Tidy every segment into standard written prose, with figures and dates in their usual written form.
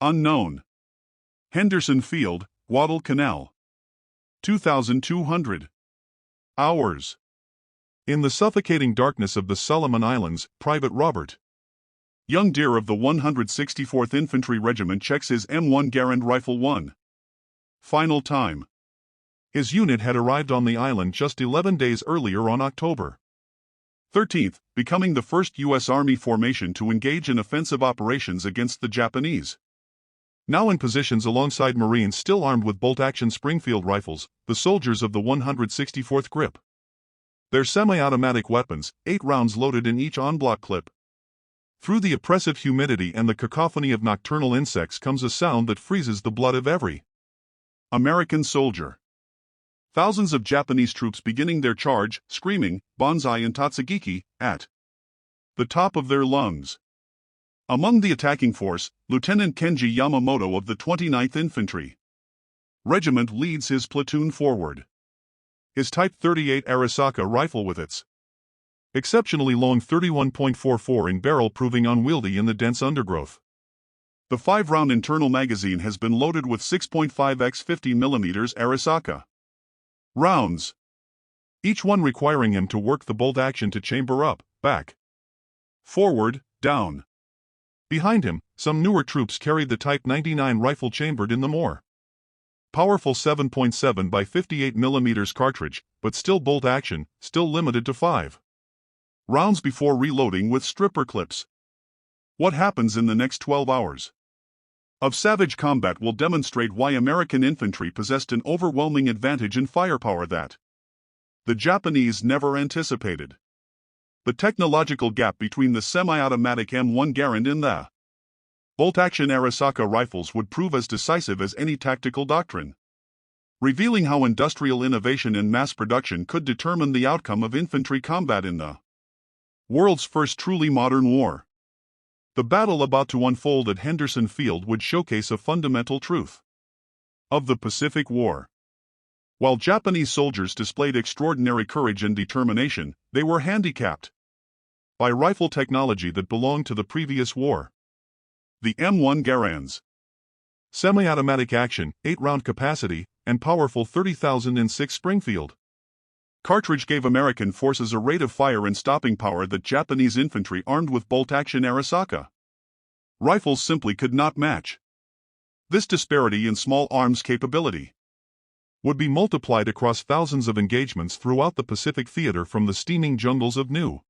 Unknown. Henderson Field, Guadalcanal. 2,200 hours. In the suffocating darkness of the Solomon Islands, Private Robert Young Deer of the 164th Infantry Regiment checks his M1 Garand rifle 1. Final time. His unit had arrived on the island just 11 days earlier on October 13th, becoming the first U.S. Army formation to engage in offensive operations against the Japanese. Now in positions alongside Marines still armed with bolt-action Springfield rifles, the soldiers of the 164th grip their semi-automatic weapons, 8 rounds loaded in each en-bloc clip. Through the oppressive humidity and the cacophony of nocturnal insects comes a sound that freezes the blood of every American soldier. Thousands of Japanese troops beginning their charge, screaming, "Banzai" and "Tatsugiki," at the top of their lungs. Among the attacking force, Lieutenant Kenji Yamamoto of the 29th Infantry Regiment leads his platoon forward. His Type 38 Arisaka rifle with its exceptionally long 31.44 in barrel proving unwieldy in the dense undergrowth. The 5-round internal magazine has been loaded with 6.5 x 50mm Arisaka rounds, each one requiring him to work the bolt action to chamber up, back, forward, down. Behind him, some newer troops carried the Type 99 rifle chambered in the more powerful 7.7 by 58mm cartridge, but still bolt action, still limited to 5 rounds before reloading with stripper clips. What happens in the next 12 hours of savage combat will demonstrate why American infantry possessed an overwhelming advantage in firepower that the Japanese never anticipated. The technological gap between the semi-automatic M1 Garand and the bolt-action Arisaka rifles would prove as decisive as any tactical doctrine, revealing how industrial innovation and mass production could determine the outcome of infantry combat in the world's first truly modern war. The battle about to unfold at Henderson Field would showcase a fundamental truth of the Pacific War. While Japanese soldiers displayed extraordinary courage and determination, they were handicapped by rifle technology that belonged to the previous war. The M1 Garand's semi-automatic action, 8-round capacity, and powerful 30,006 Springfield cartridge gave American forces a rate of fire and stopping power that Japanese infantry armed with bolt-action Arisaka rifles simply could not match. This disparity in small arms capability would be multiplied across thousands of engagements throughout the Pacific theater from the steaming jungles of New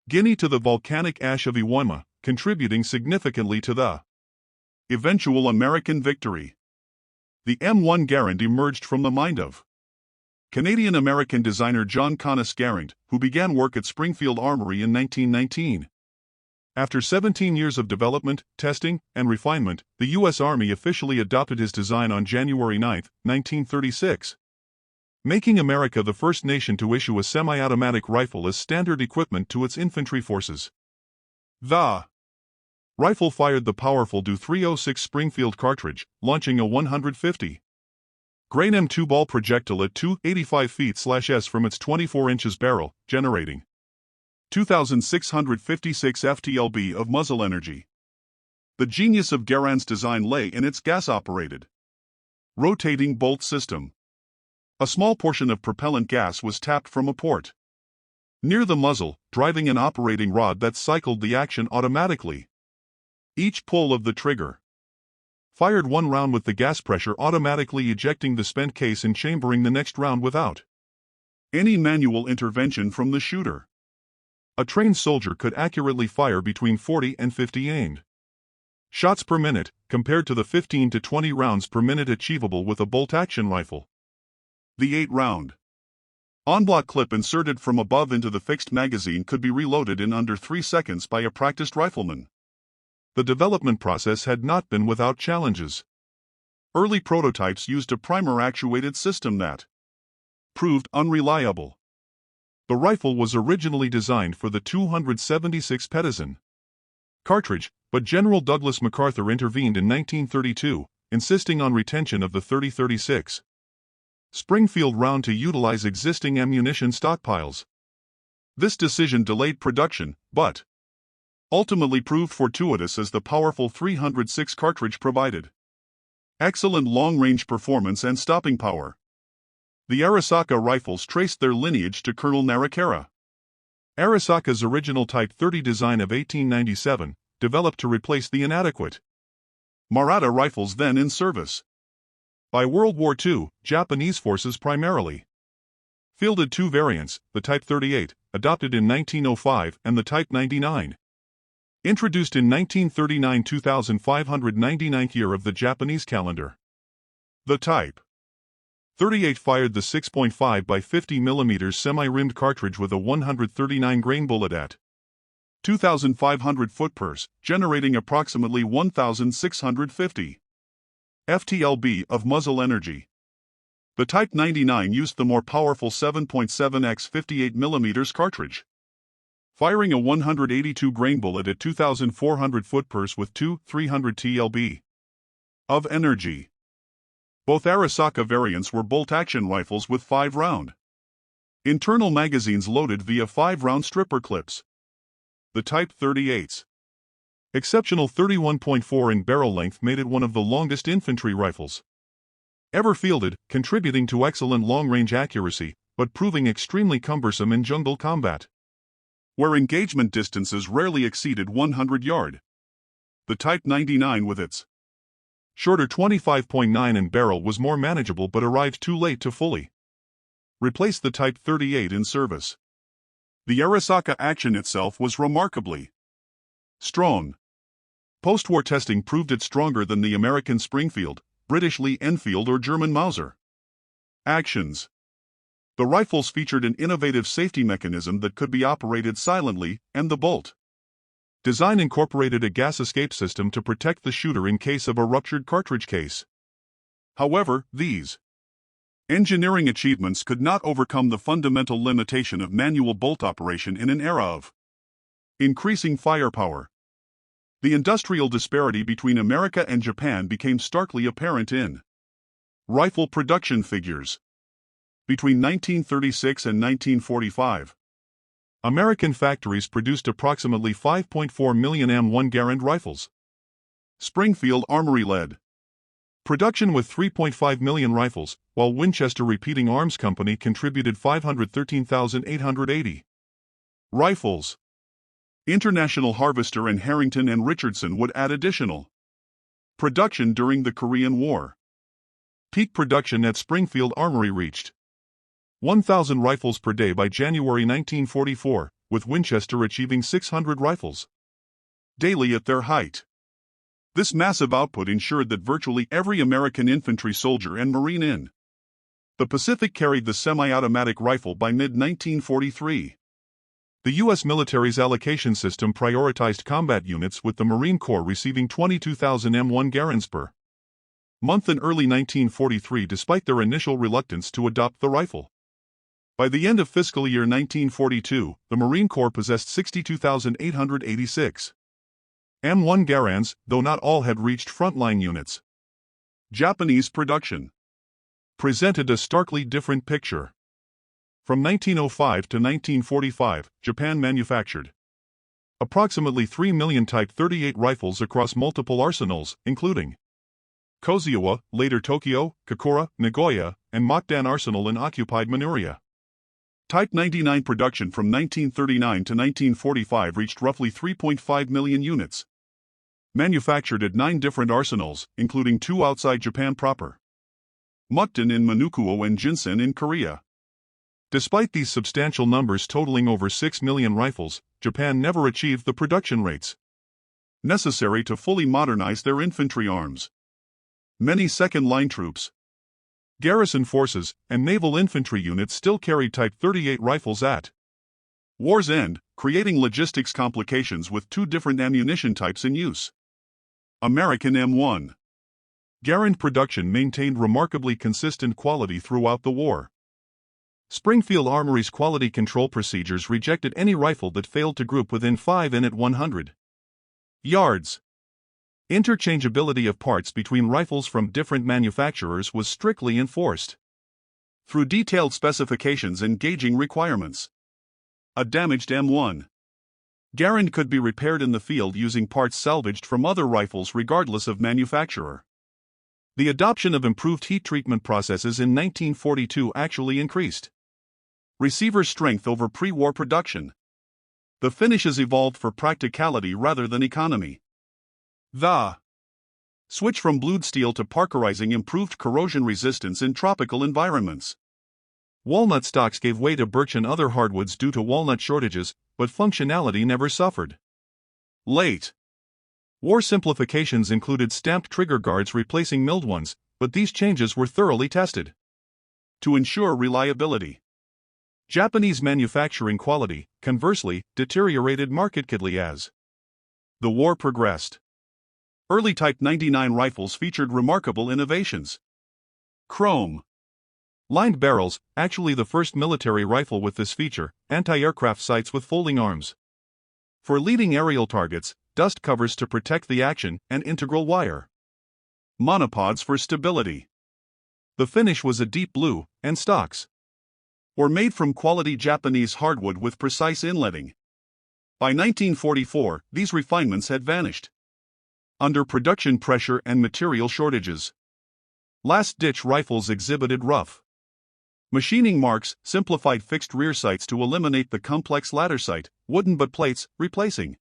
Guinea to the volcanic ash of Iwo Jima, contributing significantly to the eventual American victory. The M1 Garand emerged from the mind of Canadian-American designer John Conness Garand, who began work at Springfield Armory in 1919. After 17 years of development, testing, and refinement, the U.S. Army officially adopted his design on January 9, 1936, making America the first nation to issue a semi-automatic rifle as standard equipment to its infantry forces. The rifle fired the powerful .306 Springfield cartridge, launching a 150 grain M2 ball projectile at 285 feet/s from its 24 inches barrel, generating 2,656 FTLB of muzzle energy. The genius of Garand's design lay in its gas-operated rotating bolt system. A small portion of propellant gas was tapped from a port near the muzzle, driving an operating rod that cycled the action automatically. Each pull of the trigger fired 1 round with the gas pressure automatically ejecting the spent case and chambering the next round without any manual intervention from the shooter. A trained soldier could accurately fire between 40 and 50 aimed shots per minute, compared to the 15 to 20 rounds per minute achievable with a bolt-action rifle. The 8-round en-bloc clip inserted from above into the fixed magazine could be reloaded in under 3 seconds by a practiced rifleman. The development process had not been without challenges. Early prototypes used a primer-actuated system that proved unreliable. The rifle was originally designed for the 276 Pedersen cartridge, but General Douglas MacArthur intervened in 1932, insisting on retention of the 30-36 Springfield round to utilize existing ammunition stockpiles. This decision delayed production, but ultimately proved fortuitous as the powerful 306 cartridge provided excellent long-range performance and stopping power. The Arisaka rifles traced their lineage to Colonel Narakara. Arisaka's original Type 30 design of 1897, developed to replace the inadequate Maratha rifles then in service. By World War II, Japanese forces primarily fielded two variants, the Type 38, adopted in 1905, and the Type 99. Introduced in 1939, 2599th year of the Japanese calendar. The Type 38 fired the 6.5 by 50 mm semi-rimmed cartridge with a 139 grain bullet at 2,500 foot-pers, generating approximately 1,650 FTLB of muzzle energy. The Type 99 used the more powerful 7.7x 58 mm cartridge, firing a 182 grain bullet at 2,400 foot-pers with 300 TLB of energy. Both Arisaka variants were bolt-action rifles with 5-round internal magazines loaded via 5-round stripper clips. The Type 38's exceptional 31.4 in barrel length made it one of the longest infantry rifles ever fielded, contributing to excellent long-range accuracy, but proving extremely cumbersome in jungle combat, where engagement distances rarely exceeded 100 yards. The Type 99 with its shorter 25.9 in barrel was more manageable but arrived too late to fully replace the Type 38 in service. The Arisaka action itself was remarkably strong. Post-war testing proved it stronger than the American Springfield, British Lee Enfield or German Mauser actions. The rifles featured an innovative safety mechanism that could be operated silently, and the bolt design incorporated a gas escape system to protect the shooter in case of a ruptured cartridge case. However, these engineering achievements could not overcome the fundamental limitation of manual bolt operation in an era of increasing firepower. The industrial disparity between America and Japan became starkly apparent in rifle production figures. Between 1936 and 1945, American factories produced approximately 5.4 million M1 Garand rifles. Springfield Armory led production with 3.5 million rifles, while Winchester Repeating Arms Company contributed 513,880 rifles. International Harvester and Harrington and Richardson would add additional production during the Korean War. Peak production at Springfield Armory reached 1,000 rifles per day by January 1944, with Winchester achieving 600 rifles daily at their height. This massive output ensured that virtually every American infantry soldier and Marine in the Pacific carried the semi-automatic rifle by mid-1943. The U.S. military's allocation system prioritized combat units, with the Marine Corps receiving 22,000 M1 Garands per month in early 1943 despite their initial reluctance to adopt the rifle. By the end of fiscal year 1942, the Marine Corps possessed 62,886 M1 Garands, though not all had reached frontline units. Japanese production presented a starkly different picture. From 1905 to 1945, Japan manufactured approximately 3 million Type 38 rifles across multiple arsenals, including Koziwa, later Tokyo, Kokura, Nagoya, and Mokdan Arsenal in occupied Manchuria. Type 99 production from 1939 to 1945 reached roughly 3.5 million units, manufactured at 9 different arsenals, including 2 outside Japan proper, Mukden in Manchukuo and Jinsen in Korea. Despite these substantial numbers totaling over 6 million rifles, Japan never achieved the production rates necessary to fully modernize their infantry arms. Many second-line troops, garrison forces, and naval infantry units still carried Type 38 rifles at war's end, creating logistics complications with 2 different ammunition types in use. American M1 Garand production maintained remarkably consistent quality throughout the war. Springfield Armory's quality control procedures rejected any rifle that failed to group within 5 in at 100 yards. Interchangeability of parts between rifles from different manufacturers was strictly enforced through detailed specifications and gauging requirements. A damaged M1 Garand could be repaired in the field using parts salvaged from other rifles regardless of manufacturer. The adoption of improved heat treatment processes in 1942 actually increased receiver strength over pre-war production. The finishes evolved for practicality rather than economy. The switch from blued steel to parkerizing improved corrosion resistance in tropical environments. Walnut stocks gave way to birch and other hardwoods due to walnut shortages, but functionality never suffered. Late war simplifications included stamped trigger guards replacing milled ones, but these changes were thoroughly tested to ensure reliability. Japanese manufacturing quality, conversely, deteriorated markedly as the war progressed. Early Type 99 rifles featured remarkable innovations. Chrome lined barrels, actually the first military rifle with this feature, anti-aircraft sights with folding arms. For leading aerial targets, dust covers to protect the action, and integral wire monopods for stability. The finish was a deep blue, and stocks were made from quality Japanese hardwood with precise inletting. By 1944, these refinements had vanished under production pressure and material shortages. Last-ditch rifles exhibited rough machining marks, simplified fixed rear sights to eliminate the complex ladder sight, wooden butt plates, replacing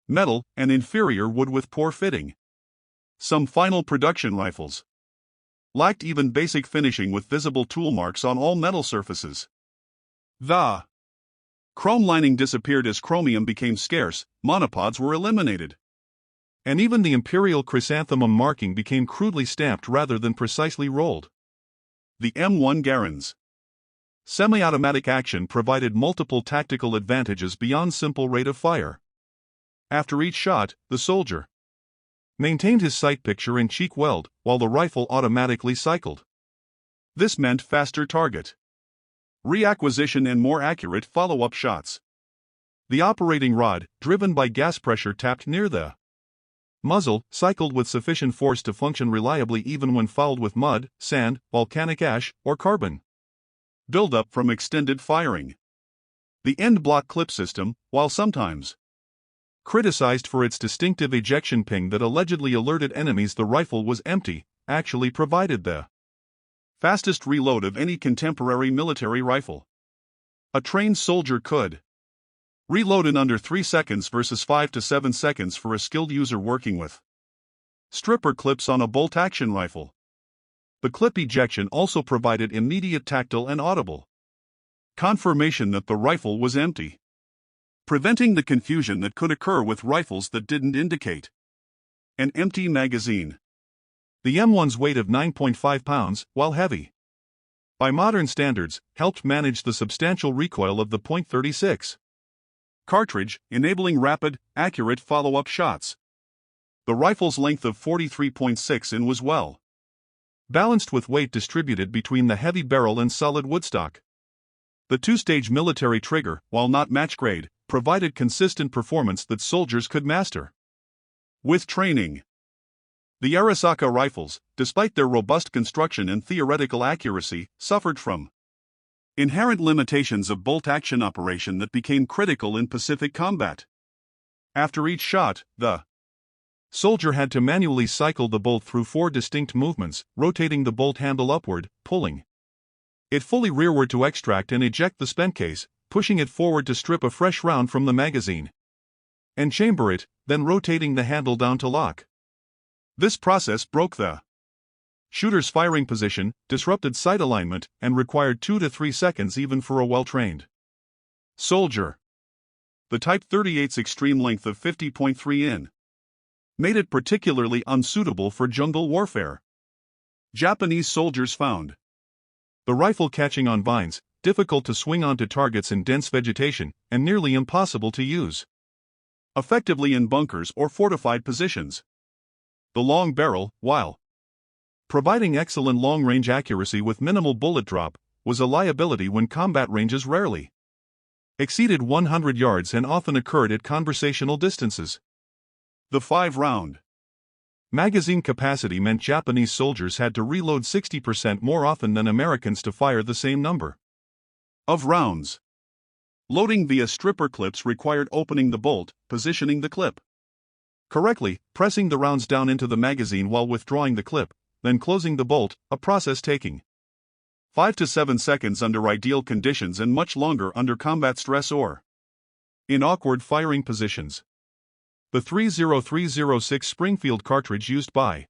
metal, and inferior wood with poor fitting. Some final production rifles lacked even basic finishing with visible tool marks on all metal surfaces. The chrome lining disappeared as chromium became scarce, monopods were eliminated. And even the imperial chrysanthemum marking became crudely stamped rather than precisely rolled. The M1 Garands semi-automatic action provided multiple tactical advantages beyond simple rate of fire. After each shot, the soldier maintained his sight picture in cheek weld, while the rifle automatically cycled. This meant faster target reacquisition and more accurate follow-up shots. The operating rod, driven by gas pressure tapped near the muzzle, cycled with sufficient force to function reliably even when fouled with mud, sand, volcanic ash, or carbon buildup from extended firing. The end block clip system, while sometimes criticized for its distinctive ejection ping that allegedly alerted enemies the rifle was empty, actually provided the fastest reload of any contemporary military rifle. A trained soldier could reload in under 3 seconds versus 5 to 7 seconds for a skilled user working with stripper clips on a bolt-action rifle. The clip ejection also provided immediate tactile and audible confirmation that the rifle was empty, preventing the confusion that could occur with rifles that didn't indicate an empty magazine. The M1's weight of 9.5 pounds, while heavy by modern standards, helped manage the substantial recoil of the .36 cartridge, enabling rapid, accurate follow-up shots. The rifle's length of 43.6 in was well balanced with weight distributed between the heavy barrel and solid woodstock. The two-stage military trigger, while not match-grade, provided consistent performance that soldiers could master with training. The Arisaka rifles, despite their robust construction and theoretical accuracy, suffered from inherent limitations of bolt-action operation that became critical in Pacific combat. After each shot, the soldier had to manually cycle the bolt through 4 distinct movements, rotating the bolt handle upward, pulling it fully rearward to extract and eject the spent case, pushing it forward to strip a fresh round from the magazine, and chamber it, then rotating the handle down to lock. This process broke the shooter's firing position, disrupted sight alignment, and required 2 to 3 seconds even for a well-trained soldier. The Type 38's extreme length of 50.3 in made it particularly unsuitable for jungle warfare. Japanese soldiers found the rifle catching on vines, difficult to swing onto targets in dense vegetation, and nearly impossible to use effectively in bunkers or fortified positions. The long barrel, while providing excellent long-range accuracy with minimal bullet drop, was a liability when combat ranges rarely exceeded 100 yards and often occurred at conversational distances. The 5-round magazine capacity meant Japanese soldiers had to reload 60% more often than Americans to fire the same number of rounds. Loading via stripper clips required opening the bolt, positioning the clip correctly, pressing the rounds down into the magazine while withdrawing the clip, then closing the bolt, a process taking 5 to 7 seconds under ideal conditions and much longer under combat stress or in awkward firing positions. The 30306 Springfield cartridge used by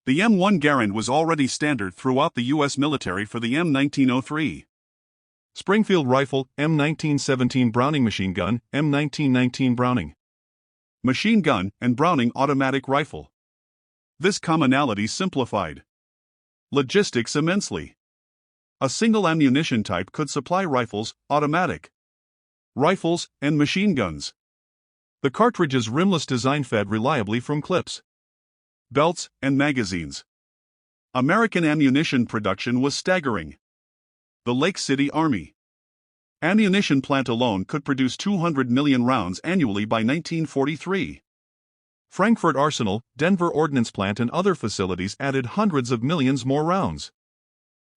the M1 Garand was already standard throughout the U.S. military for the M1903 Springfield rifle, M1917 Browning machine gun, M1919 Browning machine gun, and Browning automatic rifle. This commonality simplified logistics immensely. A single ammunition type could supply rifles, automatic rifles, and machine guns. The cartridge's rimless design fed reliably from clips, belts, and magazines. American ammunition production was staggering. The Lake City Army ammunition plant alone could produce 200 million rounds annually by 1943. Frankfurt Arsenal, Denver Ordnance Plant and other facilities added hundreds of millions more rounds.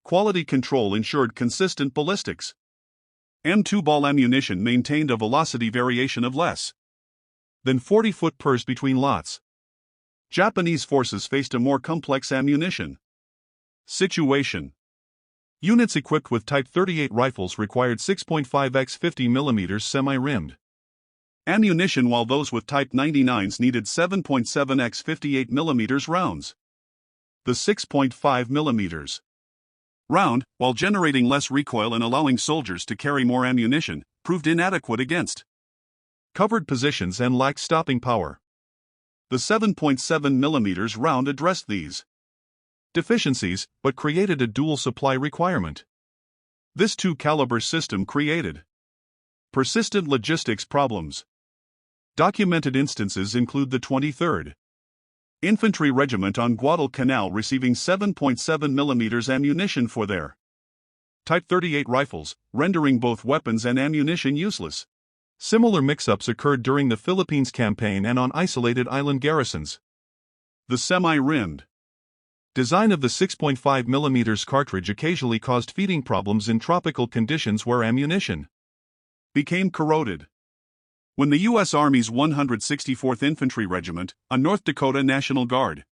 Quality control ensured consistent ballistics. M2 ball ammunition maintained a velocity variation of less than 40 foot-pers between lots. Japanese forces faced a more complex ammunition situation. Units equipped with Type 38 rifles required 6.5 x 50 mm semi-rimmed ammunition, while those with Type 99s needed 7.7 x 58 mm rounds. The 6.5 mm round, while generating less recoil and allowing soldiers to carry more ammunition, proved inadequate against covered positions and lacked stopping power. The 7.7 mm round addressed these deficiencies, but created a dual supply requirement. This two-caliber system created persistent logistics problems. Documented instances include the 23rd Infantry Regiment on Guadalcanal receiving 7.7 mm ammunition for their Type 38 rifles, rendering both weapons and ammunition useless. Similar mix-ups occurred during the Philippines campaign and on isolated island garrisons. The semi-rimmed design of the 6.5 mm cartridge occasionally caused feeding problems in tropical conditions where ammunition became corroded. When the U.S. Army's 164th Infantry Regiment, a North Dakota National Guard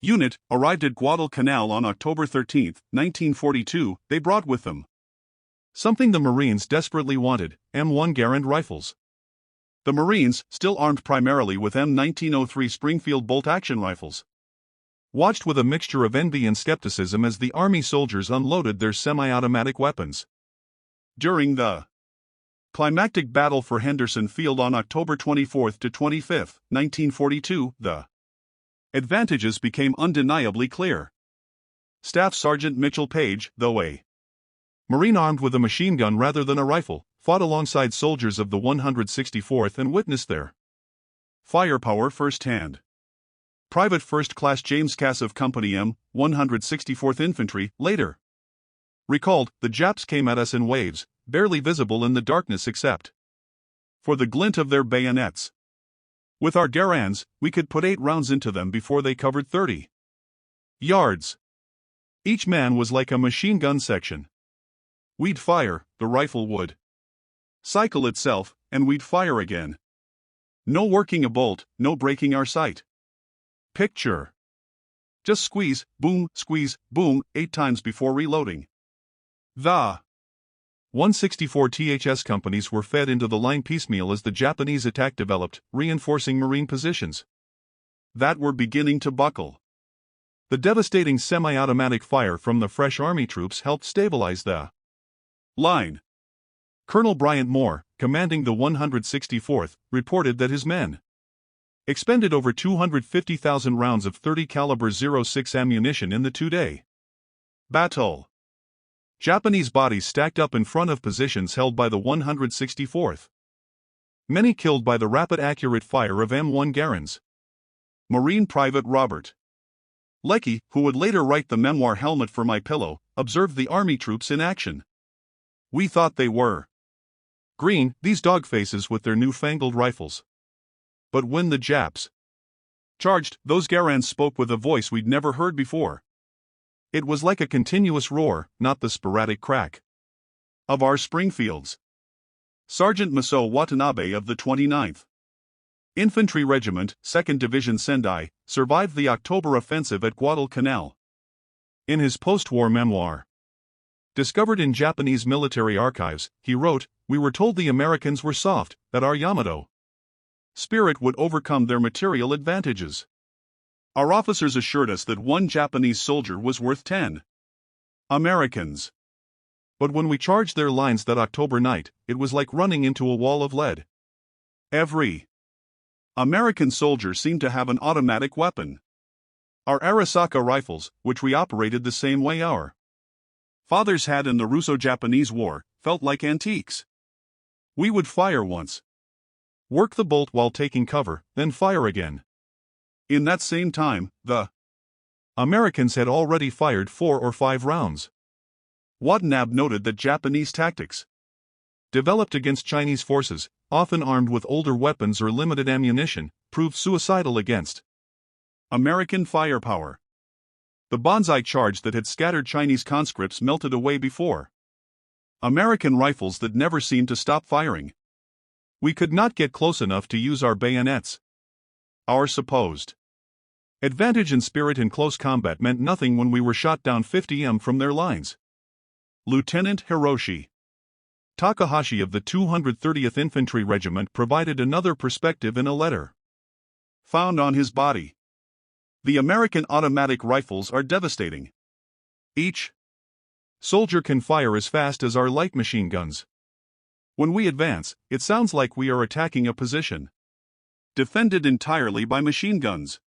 unit, arrived at Guadalcanal on October 13, 1942, they brought with them something the Marines desperately wanted: M1 Garand rifles. The Marines, still armed primarily with M1903 Springfield bolt-action rifles, watched with a mixture of envy and skepticism as the Army soldiers unloaded their semi-automatic weapons. During the climactic battle for Henderson Field on October 24 to 25, 1942, the advantages became undeniably clear. Staff Sergeant Mitchell Page, though a Marine armed with a machine gun rather than a rifle, fought alongside soldiers of the 164th and witnessed their firepower firsthand. Private First Class James Cass of Company M, 164th Infantry, later recalled, "The Japs came at us in waves, barely visible in the darkness except for the glint of their bayonets. With our Garands, we could put 8 rounds into them before they covered 30 yards. Each man was like a machine gun section. We'd fire, the rifle would cycle itself, and we'd fire again. No working a bolt, no breaking our sight. Picture. Just squeeze, boom, 8 times before reloading." The 164 THS companies were fed into the line piecemeal as the Japanese attack developed, reinforcing Marine positions that were beginning to buckle. The devastating semi-automatic fire from the fresh Army troops helped stabilize the line. Colonel Bryant Moore, commanding the 164th, reported that his men expended over 250,000 rounds of 30 caliber .06 ammunition in the 2-day battle. Japanese bodies stacked up in front of positions held by the 164th. Many killed by the rapid accurate fire of M1 Garands. Marine Private Robert Leckie, who would later write the memoir Helmet for My Pillow, observed the Army troops in action. "We thought they were green, these dog faces with their newfangled rifles. But when the Japs charged, those Garands spoke with a voice we'd never heard before. It was like a continuous roar, not the sporadic crack of our Springfields. Sergeant Maso Watanabe of the 29th Infantry Regiment, 2nd Division Sendai, survived the October offensive at Guadalcanal. In his post-war memoir, discovered in Japanese military archives, he wrote, "We were told the Americans were soft, that our Yamato spirit would overcome their material advantages. Our officers assured us that one Japanese soldier was worth 10 Americans. But when we charged their lines that October night, it was like running into a wall of lead. Every American soldier seemed to have an automatic weapon. Our Arisaka rifles, which we operated the same way our fathers had in the Russo-Japanese War, felt like antiques. We would fire once, work the bolt while taking cover, then fire again. In that same time, the Americans had already fired 4 or 5 rounds. Watanabe noted that Japanese tactics, developed against Chinese forces, often armed with older weapons or limited ammunition, proved suicidal against American firepower. The banzai charge that had scattered Chinese conscripts melted away before American rifles that never seemed to stop firing. We could not get close enough to use our bayonets. Our supposed advantage and spirit in close combat meant nothing when we were shot down 50 m from their lines. Lieutenant Hiroshi Takahashi of the 230th Infantry Regiment provided another perspective in a letter found on his body. The American automatic rifles are devastating. Each soldier can fire as fast as our light machine guns. When we advance, it sounds like we are attacking a position defended entirely by machine guns.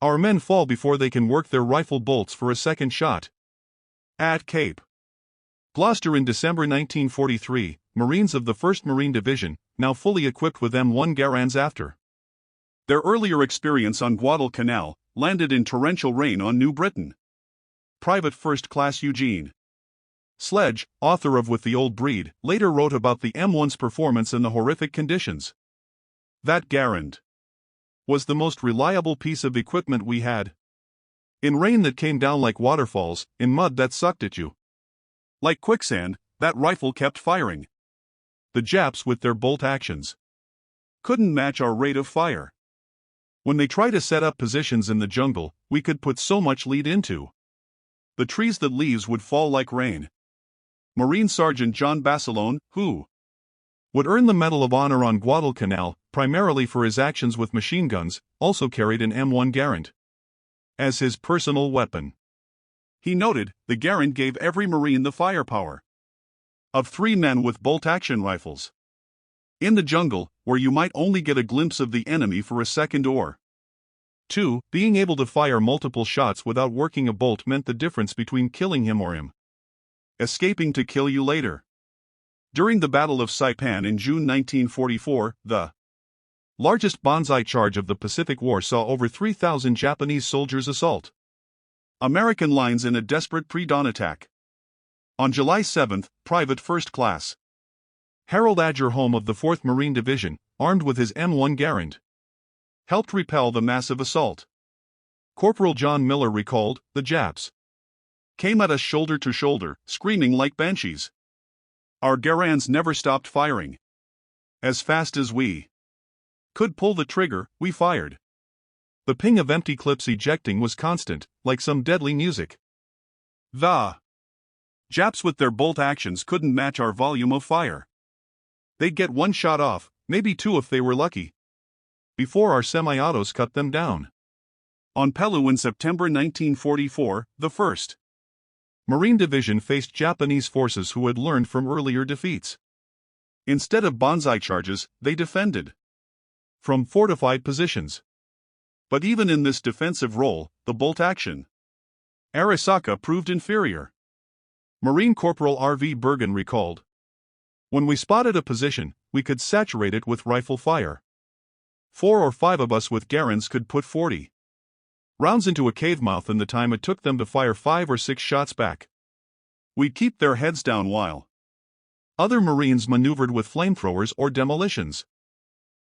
Our men fall before they can work their rifle bolts for a second shot. At Cape Gloucester in December 1943, Marines of the 1st Marine Division, now fully equipped with M1 Garands after their earlier experience on Guadalcanal, landed in torrential rain on New Britain. Private First Class Eugene Sledge, author of With the Old Breed, later wrote about the M1's performance in the horrific conditions. That Garand was the most reliable piece of equipment we had. In rain that came down like waterfalls, in mud that sucked at you like quicksand, that rifle kept firing. The Japs, with their bolt actions, couldn't match our rate of fire. When they tried to set up positions in the jungle, we could put so much lead into the trees that leaves would fall like rain. Marine Sergeant John Basilone, who would earn the Medal of Honor on Guadalcanal, primarily for his actions with machine guns, also carried an M1 Garand as his personal weapon. He noted, the Garand gave every Marine the firepower of 3 men with bolt-action rifles. In the jungle, where you might only get a glimpse of the enemy for a second or 2, being able to fire multiple shots without working a bolt meant the difference between killing him or him escaping to kill you later. During the Battle of Saipan in June 1944, the largest banzai charge of the Pacific War saw over 3,000 Japanese soldiers assault American lines in a desperate pre-dawn attack. On July 7, Private First Class Harold Adgerholm of the 4th Marine Division, armed with his M1 Garand, helped repel the massive assault. Corporal John Miller recalled, the Japs came at us shoulder to shoulder, screaming like banshees. Our Garands never stopped firing. As fast as we could pull the trigger, we fired. The ping of empty clips ejecting was constant, like some deadly music. The Japs with their bolt actions couldn't match our volume of fire. They'd get 1 shot off, maybe 2 if they were lucky, before our semi-autos cut them down. On Pelu in September 1944, the 1st Marine Division faced Japanese forces who had learned from earlier defeats. Instead of banzai charges, they defended from fortified positions. But even in this defensive role, the bolt action Arisaka proved inferior. Marine Corporal R.V. Bergen recalled, when we spotted a position, we could saturate it with rifle fire. 4 or 5 of us with Garands could put 40 rounds into a cave mouth in the time it took them to fire 5 or 6 shots back. We'd keep their heads down while other Marines maneuvered with flamethrowers or demolitions.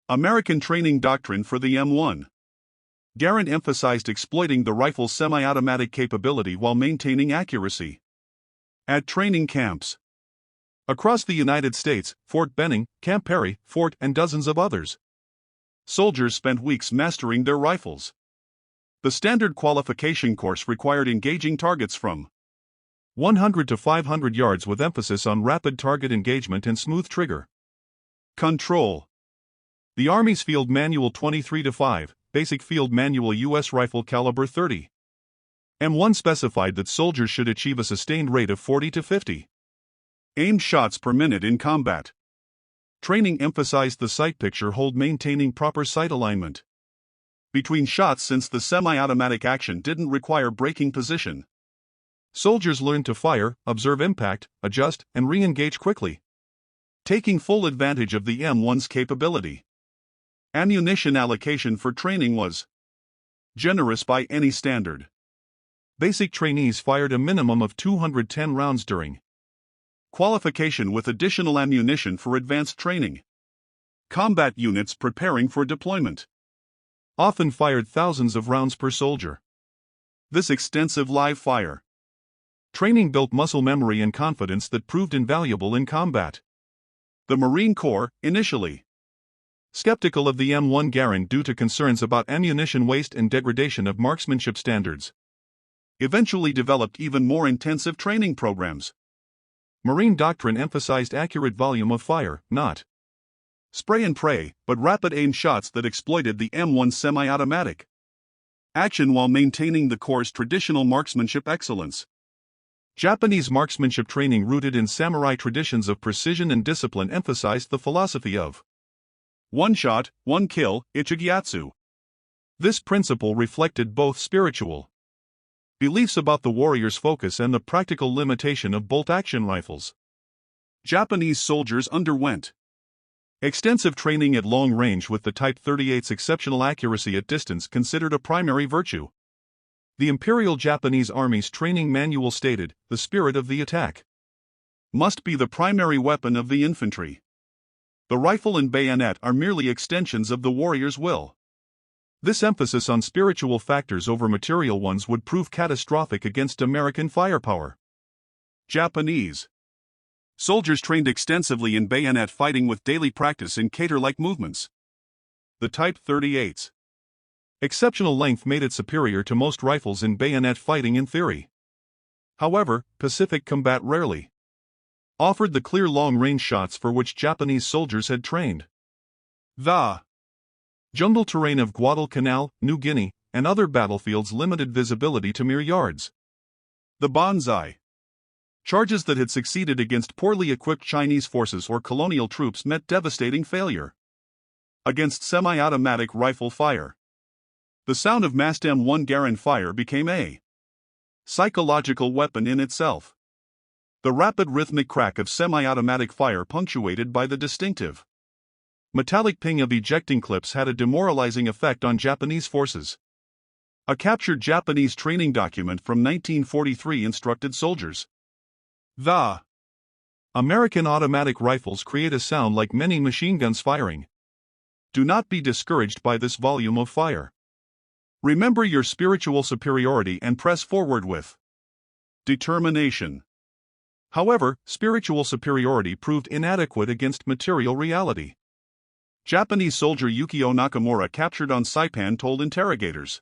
American training doctrine for the M1 Garand emphasized exploiting the rifle's semi-automatic capability while maintaining accuracy. At training camps, Across the United States, Fort Benning, Camp Perry, Fort and dozens of others. Soldiers spent weeks mastering their rifles. The standard qualification course required engaging targets from 100 to 500 yards with emphasis on rapid target engagement and smooth trigger control. The Army's Field Manual 23-5, Basic Field Manual U.S. Rifle Caliber 30. M1 specified that soldiers should achieve a sustained rate of 40 to 50 aimed shots per minute in combat. Training emphasized the sight picture hold, maintaining proper sight alignment between shots since the semi-automatic action didn't require breaking position. Soldiers learned to fire, observe impact, adjust, and re-engage quickly, taking full advantage of the M1's capability. Ammunition allocation for training was generous by any standard. Basic trainees fired a minimum of 210 rounds during qualification with additional ammunition for advanced training. Combat units preparing for deployment often fired thousands of rounds per soldier. This extensive live fire training built muscle memory and confidence that proved invaluable in combat. The Marine Corps, initially skeptical of the M1 Garand due to concerns about ammunition waste and degradation of marksmanship standards, eventually developed even more intensive training programs. Marine doctrine emphasized accurate volume of fire, not spray and pray, but rapid aim shots that exploited the M1 semi-automatic action while maintaining the Corps' traditional marksmanship excellence. Japanese marksmanship training rooted in samurai traditions of precision and discipline emphasized the philosophy of one shot, one kill, ichigyatsu. This principle reflected both spiritual beliefs about the warrior's focus and the practical limitation of bolt-action rifles. Japanese soldiers underwent extensive training at long range with the Type 38's exceptional accuracy at distance considered a primary virtue. The Imperial Japanese Army's training manual stated, "The spirit of the attack must be the primary weapon of the infantry. The rifle and bayonet are merely extensions of the warrior's will." This emphasis on spiritual factors over material ones would prove catastrophic against American firepower. Japanese soldiers trained extensively in bayonet fighting with daily practice in cater-like movements. The Type 38's exceptional length made it superior to most rifles in bayonet fighting in theory. However, Pacific combat rarely offered the clear long-range shots for which Japanese soldiers had trained. The jungle terrain of Guadalcanal, New Guinea, and other battlefields limited visibility to mere yards. The banzai charges that had succeeded against poorly equipped Chinese forces or colonial troops met devastating failure against semi-automatic rifle fire. The sound of massed M1 Garand fire became a psychological weapon in itself. The rapid rhythmic crack of semi-automatic fire punctuated by the distinctive metallic ping of ejecting clips had a demoralizing effect on Japanese forces. A captured Japanese training document from 1943 instructed soldiers. The American automatic rifles create a sound like many machine guns firing. Do not be discouraged by this volume of fire. Remember your spiritual superiority and press forward with determination. However, spiritual superiority proved inadequate against material reality. Japanese soldier Yukio Nakamura captured on Saipan told interrogators,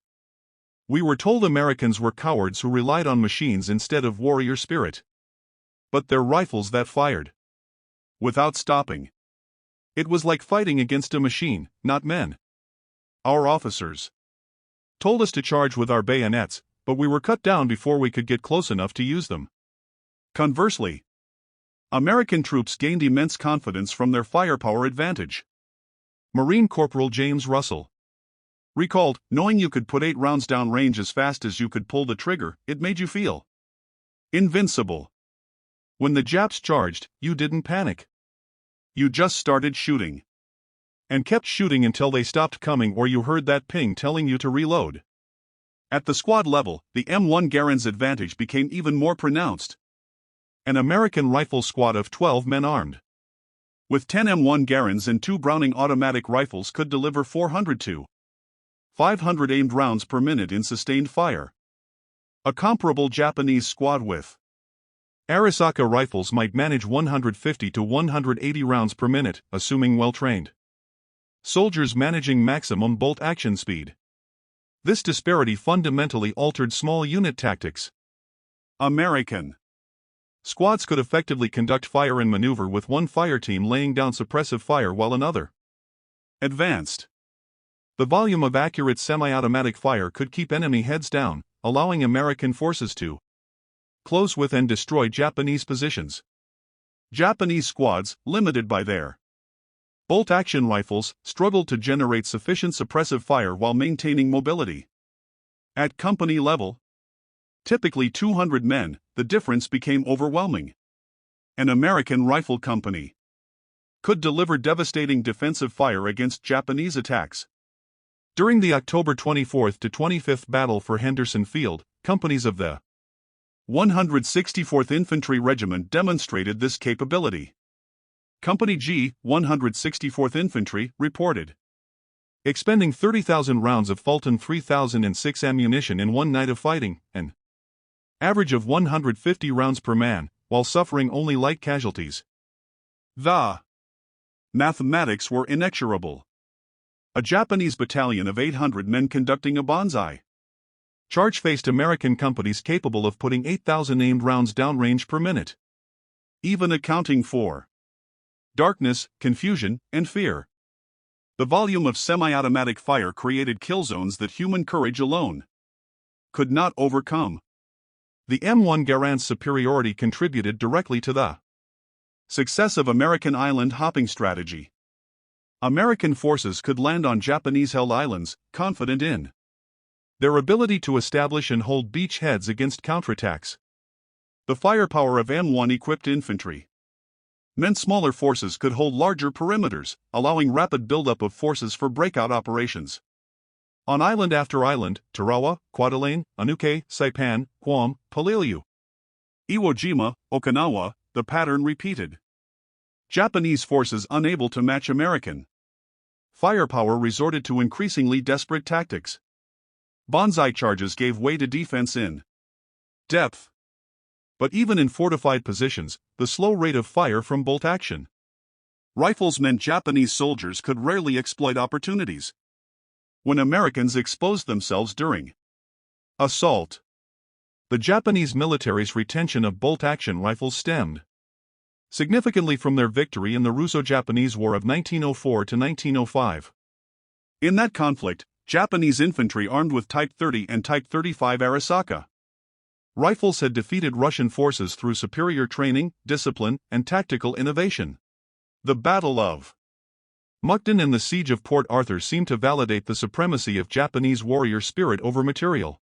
"We were told Americans were cowards who relied on machines instead of warrior spirit. But their rifles that fired without stopping. It was like fighting against a machine, not men. Our officers told us to charge with our bayonets, but we were cut down before we could get close enough to use them." Conversely, American troops gained immense confidence from their firepower advantage. Marine Corporal James Russell recalled, "Knowing you could put 8 rounds down range as fast as you could pull the trigger, it made you feel invincible. When the Japs charged, you didn't panic. You just started shooting. And kept shooting until they stopped coming or you heard that ping telling you to reload." At the squad level, the M1 Garand's advantage became even more pronounced. An American rifle squad of 12 men armed with 10 M1 Garands and 2 Browning automatic rifles could deliver 400 to 500 aimed rounds per minute in sustained fire. A comparable Japanese squad with Arisaka rifles might manage 150 to 180 rounds per minute, assuming well-trained soldiers managing maximum bolt action speed. This disparity fundamentally altered small unit tactics. American squads could effectively conduct fire and maneuver with one fire team laying down suppressive fire while another advanced. The volume of accurate semi-automatic fire could keep enemy heads down, allowing American forces to close with and destroy Japanese positions. Japanese squads, limited by their bolt-action rifles, struggled to generate sufficient suppressive fire while maintaining mobility. At company level, typically 200 men, the difference became overwhelming. An American rifle company could deliver devastating defensive fire against Japanese attacks. During the October 24th to 25th Battle for Henderson Field, companies of the 164th Infantry Regiment demonstrated this capability. Company G, 164th Infantry, reported expending 30,000 rounds of Fulton 3006 ammunition in one night of fighting, an average of 150 rounds per man, while suffering only light casualties. The mathematics were inexorable. A Japanese battalion of 800 men conducting a banzai charge faced American companies capable of putting 8,000 aimed rounds downrange per minute, even accounting for darkness, confusion, and fear. The volume of semi-automatic fire created kill zones that human courage alone could not overcome. The M1 Garand's superiority contributed directly to the success of American island hopping strategy. American forces could land on Japanese-held islands, confident in their ability to establish and hold beachheads against counterattacks. The firepower of M1-equipped infantry meant smaller forces could hold larger perimeters, allowing rapid buildup of forces for breakout operations. On island after island, Tarawa, Guadalcanal, Anuke, Saipan, Guam, Palayu, Iwo Jima, Okinawa, the pattern repeated. Japanese forces unable to match American firepower resorted to increasingly desperate tactics. Banzai charges gave way to defense in depth. But even in fortified positions, the slow rate of fire from bolt action rifles meant Japanese soldiers could rarely exploit opportunities. When Americans exposed themselves during assault, the Japanese military's retention of bolt-action rifles stemmed significantly from their victory in the Russo-Japanese War of 1904 to 1905. In that conflict, Japanese infantry armed with Type 30 and Type 35 Arisaka rifles had defeated Russian forces through superior training, discipline, and tactical innovation. The Battle of Mukden and the Siege of Port Arthur seemed to validate the supremacy of Japanese warrior spirit over material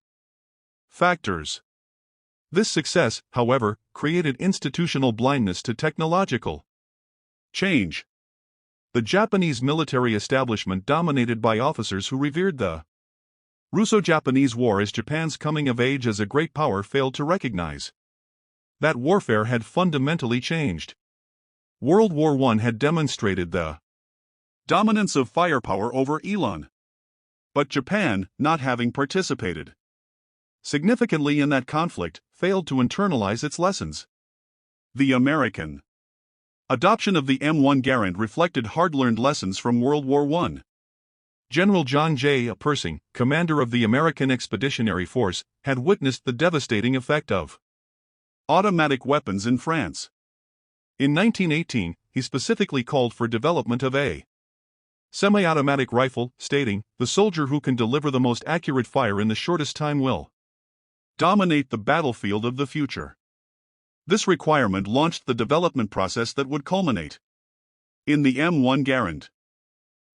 factors. This success, however, created institutional blindness to technological change. The Japanese military establishment dominated by officers who revered the Russo-Japanese War as Japan's coming of age as a great power failed to recognize that warfare had fundamentally changed. World War I had demonstrated the dominance of firepower over Elan, but Japan, not having participated significantly in that conflict, failed to internalize its lessons. The American adoption of the M1 Garand reflected hard-learned lessons from World War I. General John J. Pershing, commander of the American Expeditionary Force, had witnessed the devastating effect of automatic weapons in France. In 1918, he specifically called for development of a semi-automatic rifle, stating, "The soldier who can deliver the most accurate fire in the shortest time will dominate the battlefield of the future." This requirement launched the development process that would culminate in the M1 Garand.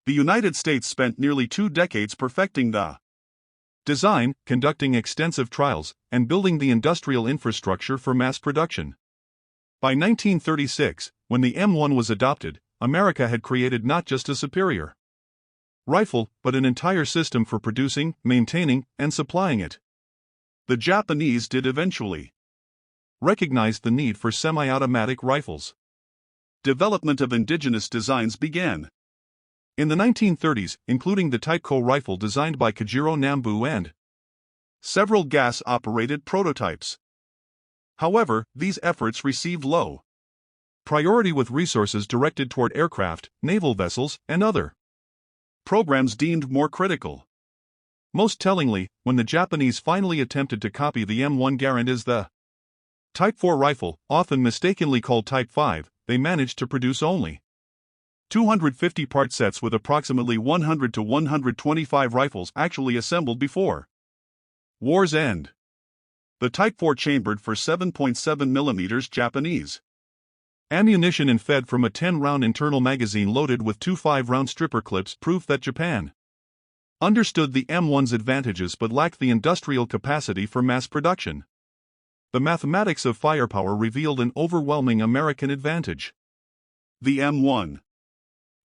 The United States spent nearly 2 decades perfecting the design, conducting extensive trials, and building the industrial infrastructure for mass production. By 1936, when the M1 was adopted, America had created not just a superior rifle, but an entire system for producing, maintaining, and supplying it. The Japanese did eventually recognize the need for semi-automatic rifles. Development of indigenous designs began in the 1930s, including the Type-Co rifle designed by Kajiro Nambu and several gas-operated prototypes. However, these efforts received low priority with resources directed toward aircraft, naval vessels, and other programs deemed more critical. Most tellingly, when the Japanese finally attempted to copy the M1 Garand as the Type 4 rifle, often mistakenly called Type 5, they managed to produce only 250 part sets with approximately 100 to 125 rifles actually assembled before war's end. The Type 4 chambered for 7.7 mm Japanese ammunition and fed from a 10-round internal magazine loaded with two 5-round stripper clips proved that Japan understood the M1's advantages but lacked the industrial capacity for mass production. The mathematics of firepower revealed an overwhelming American advantage. The M1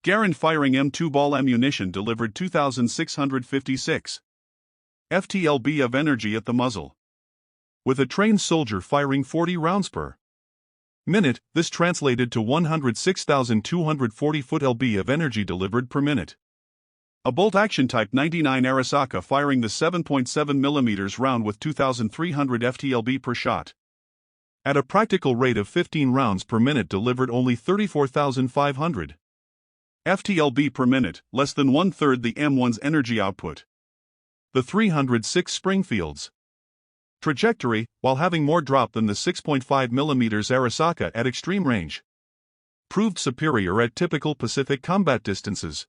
Garand firing M2 ball ammunition delivered 2,656 FTLB of energy at the muzzle. With a trained soldier firing 40 rounds per minute, this translated to 106,240 foot-lb of energy delivered per minute. A bolt-action Type 99 Arisaka firing the 7.7 mm round with 2,300 FTLB per shot. At a practical rate of 15 rounds per minute delivered only 34,500 FTLB per minute, less than one-third the M1's energy output. The 306 Springfield's trajectory, while having more drop than the 6.5 mm Arisaka at extreme range, proved superior at typical Pacific combat distances.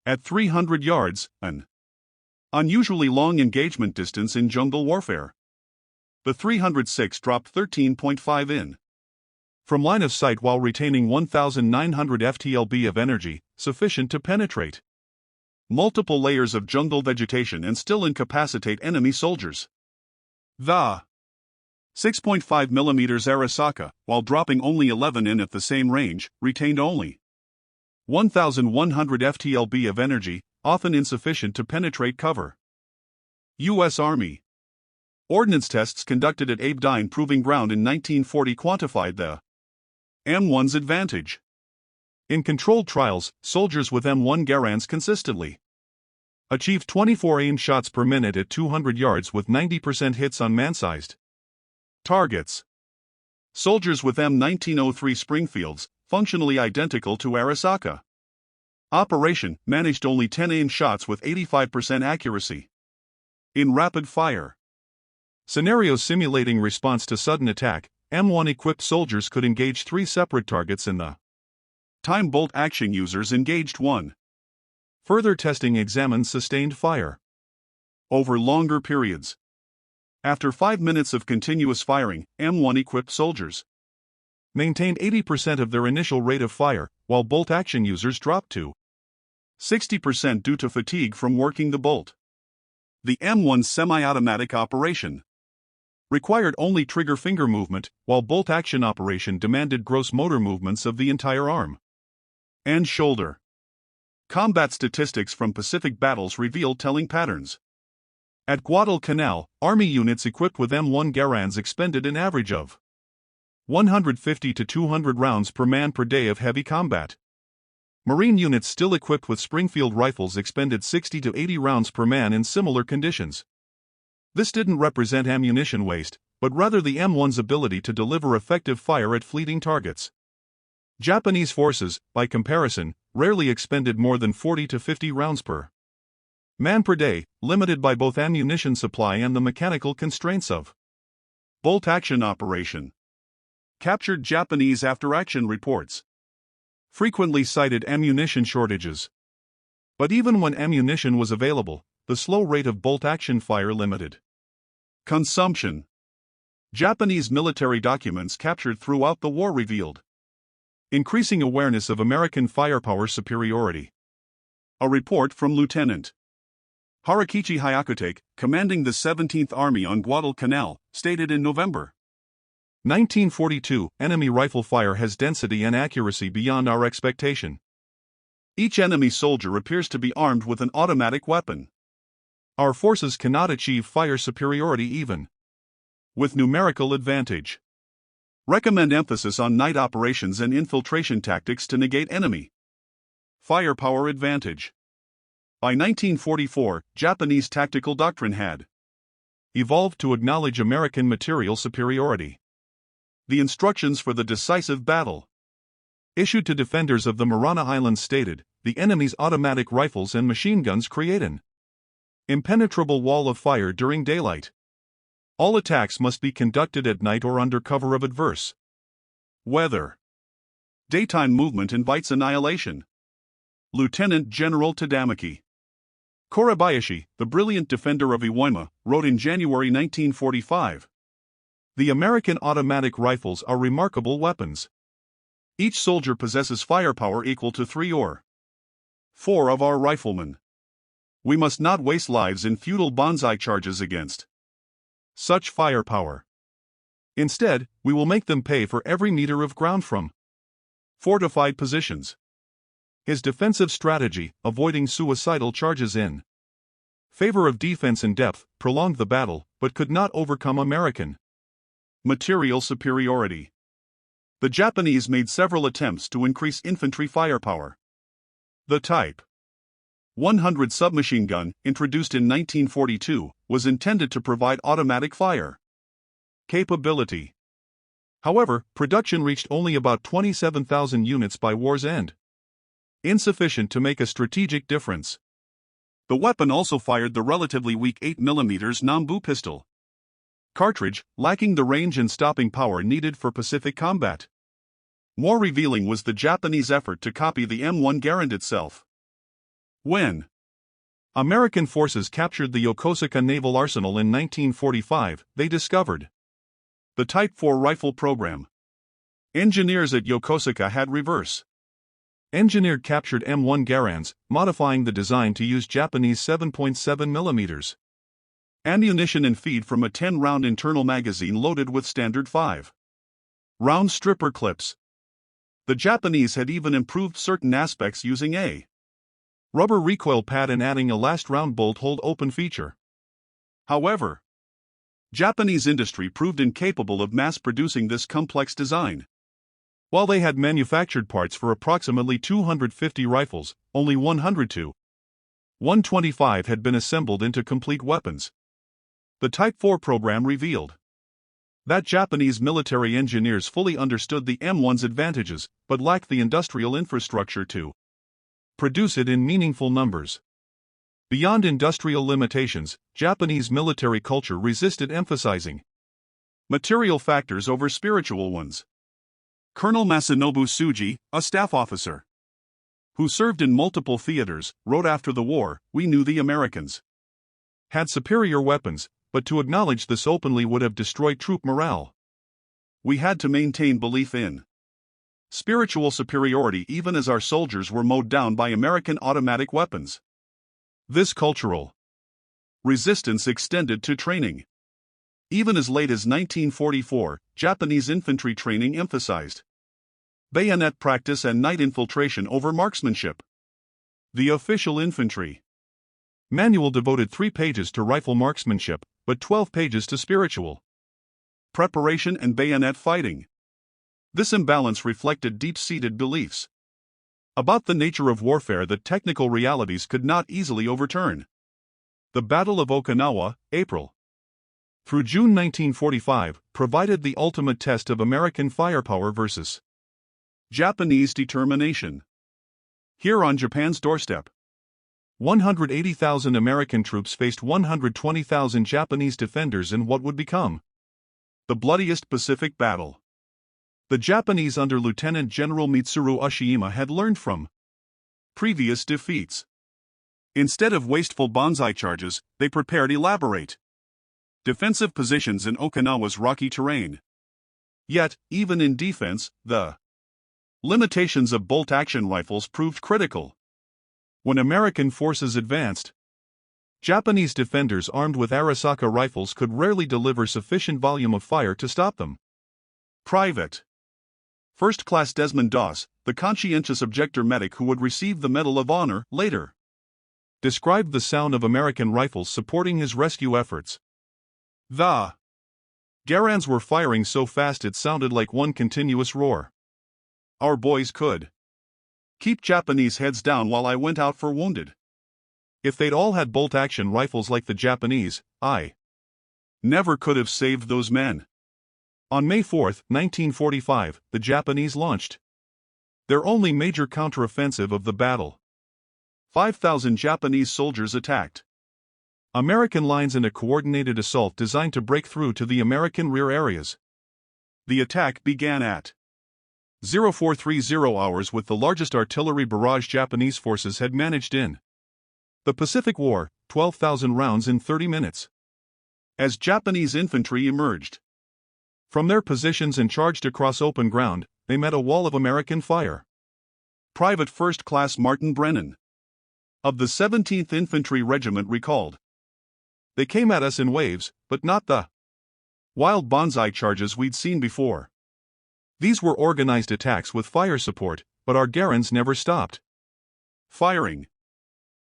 At 300 yards, an unusually long engagement distance in jungle warfare, the 306 dropped 13.5 in from line of sight while retaining 1,900 FTLB of energy, sufficient to penetrate multiple layers of jungle vegetation and still incapacitate enemy soldiers. The 6.5 mm Arisaka, while dropping only 11 in at the same range, retained only 1,100 FTLB of energy, often insufficient to penetrate cover. U.S. Army ordnance tests conducted at Aberdeen Proving Ground in 1940 quantified the M1's advantage. In controlled trials, soldiers with M1 Garands consistently achieved 24 aim shots per minute at 200 yards with 90% hits on man-sized targets. Soldiers with M1903 Springfields, functionally identical to Arisaka operation, managed only 10 aim shots with 85% accuracy. In rapid fire scenarios simulating response to sudden attack, M1-equipped soldiers could engage 3 separate targets in the time bolt-action users engaged 1. Further testing examined sustained fire over longer periods. After 5 minutes of continuous firing, M1-equipped soldiers maintained 80% of their initial rate of fire, while bolt-action users dropped to 60% due to fatigue from working the bolt. The M1's semi-automatic operation required only trigger finger movement, while bolt-action operation demanded gross motor movements of the entire arm and shoulder. Combat statistics from Pacific battles revealed telling patterns. At Guadalcanal, Army units equipped with M1 Garands expended an average of 150 to 200 rounds per man per day of heavy combat. Marine units still equipped with Springfield rifles expended 60 to 80 rounds per man in similar conditions. This didn't represent ammunition waste, but rather the M1's ability to deliver effective fire at fleeting targets. Japanese forces, by comparison, rarely expended more than 40 to 50 rounds per man per day, limited by both ammunition supply and the mechanical constraints of bolt-action operation. Captured Japanese after-action reports frequently cited ammunition shortages. But even when ammunition was available, the slow rate of bolt-action fire limited consumption. Japanese military documents captured throughout the war revealed increasing awareness of American firepower superiority. A report from Lieutenant Harakichi Hyakutake, commanding the 17th Army on Guadalcanal, stated in November 1942, enemy rifle fire has density and accuracy beyond our expectation. Each enemy soldier appears to be armed with an automatic weapon. Our forces cannot achieve fire superiority even with numerical advantage. Recommend emphasis on night operations and infiltration tactics to negate enemy firepower advantage. By 1944, Japanese tactical doctrine had evolved to acknowledge American material superiority. The instructions for the decisive battle, issued to defenders of the Marana Islands, stated, the enemy's automatic rifles and machine guns create an impenetrable wall of fire during daylight. All attacks must be conducted at night or under cover of adverse weather. Daytime movement invites annihilation. Lieutenant General Tadamaki Korebayashi, the brilliant defender of Iwo Jima, wrote in January 1945, the American automatic rifles are remarkable weapons. Each soldier possesses firepower equal to 3 or 4 of our riflemen. We must not waste lives in futile banzai charges against such firepower. Instead, we will make them pay for every meter of ground from fortified positions. His defensive strategy, avoiding suicidal charges in favor of defense in depth, prolonged the battle, but could not overcome American material superiority. The Japanese made several attempts to increase infantry firepower. The Type 100 submachine gun, introduced in 1942, was intended to provide automatic fire capability. However, production reached only about 27,000 units by war's end, insufficient to make a strategic difference. The weapon also fired the relatively weak 8mm Nambu pistol cartridge, lacking the range and stopping power needed for Pacific combat. More revealing was the Japanese effort to copy the M1 Garand itself. When American forces captured the Yokosuka Naval Arsenal in 1945, they discovered the Type 4 rifle program. Engineers at Yokosuka had reverse engineered captured M1 Garands, modifying the design to use Japanese 7.7mm ammunition and feed from a 10-round internal magazine loaded with standard 5-round stripper clips. The Japanese had even improved certain aspects using a rubber recoil pad and adding a last round bolt hold open feature. However, Japanese industry proved incapable of mass-producing this complex design. While they had manufactured parts for approximately 250 rifles, only 100 to 125 had been assembled into complete weapons. The Type 4 program revealed that Japanese military engineers fully understood the M1's advantages, but lacked the industrial infrastructure to produce it in meaningful numbers. Beyond industrial limitations, Japanese military culture resisted emphasizing material factors over spiritual ones. Colonel Masanobu Tsuji, a staff officer who served in multiple theaters, wrote after the war, "We knew the Americans had superior weapons, but to acknowledge this openly would have destroyed troop morale. We had to maintain belief in spiritual superiority even as our soldiers were mowed down by American automatic weapons." This cultural resistance extended to training. Even as late as 1944, Japanese infantry training emphasized bayonet practice and night infiltration over marksmanship. The official infantry manual devoted 3 pages to rifle marksmanship, but 12 pages to spiritual preparation and bayonet fighting. This imbalance reflected deep-seated beliefs about the nature of warfare that technical realities could not easily overturn. The Battle of Okinawa, April through June 1945, provided the ultimate test of American firepower versus Japanese determination. Here on Japan's doorstep, 180,000 American troops faced 120,000 Japanese defenders in what would become the bloodiest Pacific battle. The Japanese under Lieutenant General Mitsuru Oshima had learned from previous defeats. Instead of wasteful banzai charges, they prepared elaborate defensive positions in Okinawa's rocky terrain. Yet, even in defense, the limitations of bolt-action rifles proved critical. When American forces advanced, Japanese defenders armed with Arisaka rifles could rarely deliver sufficient volume of fire to stop them. Private First Class Desmond Doss, the conscientious objector medic who would receive the Medal of Honor later, described the sound of American rifles supporting his rescue efforts. The Garands were firing so fast it sounded like one continuous roar. Our boys could keep Japanese heads down while I went out for wounded. If they'd all had bolt-action rifles like the Japanese, I never could have saved those men. On May 4, 1945, the Japanese launched their only major counteroffensive of the battle. 5,000 Japanese soldiers attacked American lines in a coordinated assault designed to break through to the American rear areas. The attack began at 0430 hours with the largest artillery barrage Japanese forces had managed in the Pacific War, 12,000 rounds in 30 minutes. As Japanese infantry emerged from their positions and charged across open ground, they met a wall of American fire. Private First Class Martin Brennan of the 17th Infantry Regiment recalled, "They came at us in waves, but not the wild banzai charges we'd seen before. These were organized attacks with fire support, but our Garands never stopped firing.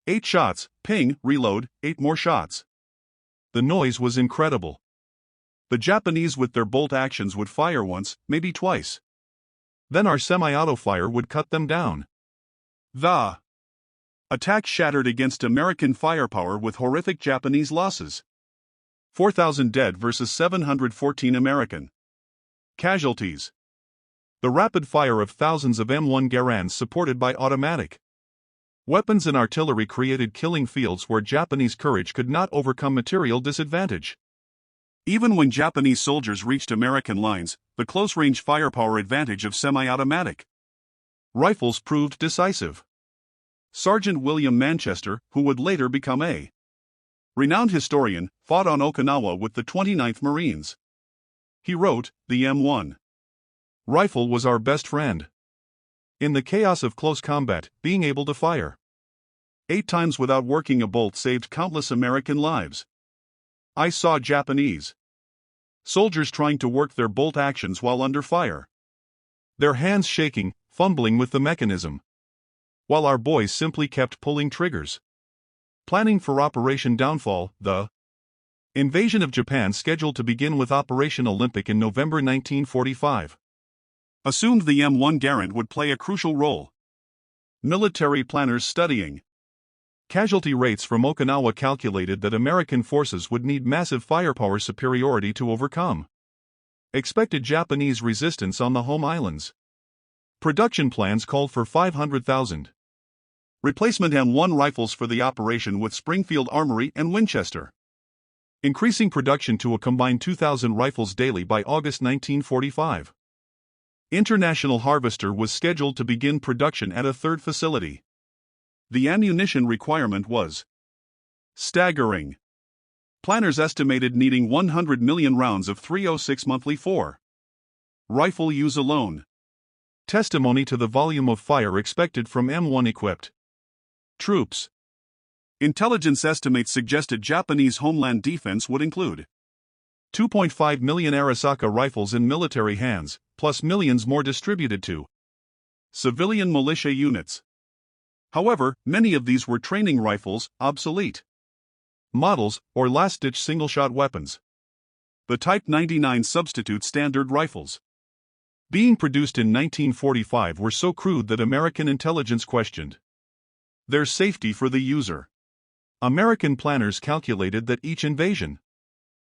8 shots, ping, reload, 8 more shots. The noise was incredible. The Japanese with their bolt actions would fire once, maybe twice. Then our semi-auto fire would cut them down. The attack shattered against American firepower with horrific Japanese losses. 4,000 dead versus 714 American casualties. The rapid fire of thousands of M1 Garands supported by automatic weapons and artillery created killing fields where Japanese courage could not overcome material disadvantage. Even when Japanese soldiers reached American lines, the close-range firepower advantage of semi-automatic rifles proved decisive. Sergeant William Manchester, who would later become a renowned historian, fought on Okinawa with the 29th Marines. He wrote, "The M1 rifle was our best friend. In the chaos of close combat, being able to fire 8 times without working a bolt saved countless American lives. I saw Japanese soldiers trying to work their bolt actions while under fire, their hands shaking, fumbling with the mechanism, while our boys simply kept pulling triggers." Planning for Operation Downfall, the invasion of Japan scheduled to begin with Operation Olympic in November 1945. Assumed the M1 Garand would play a crucial role. Military planners studying casualty rates from Okinawa calculated that American forces would need massive firepower superiority to overcome expected Japanese resistance on the home islands. Production plans called for 500,000 replacement M1 rifles for the operation with Springfield Armory and Winchester, increasing production to a combined 2,000 rifles daily by August 1945. International Harvester was scheduled to begin production at a third facility. The ammunition requirement was staggering. Planners estimated needing 100 million rounds of .306 monthly for rifle use alone. Testimony to the volume of fire expected from M1 equipped troops. Intelligence estimates suggested Japanese homeland defense would include 2.5 million Arisaka rifles in military hands, plus millions more distributed to civilian militia units. However, many of these were training rifles, obsolete models, or last-ditch single-shot weapons. The Type 99 substitute standard rifles being produced in 1945 were so crude that American intelligence questioned their safety for the user. American planners calculated that each invasion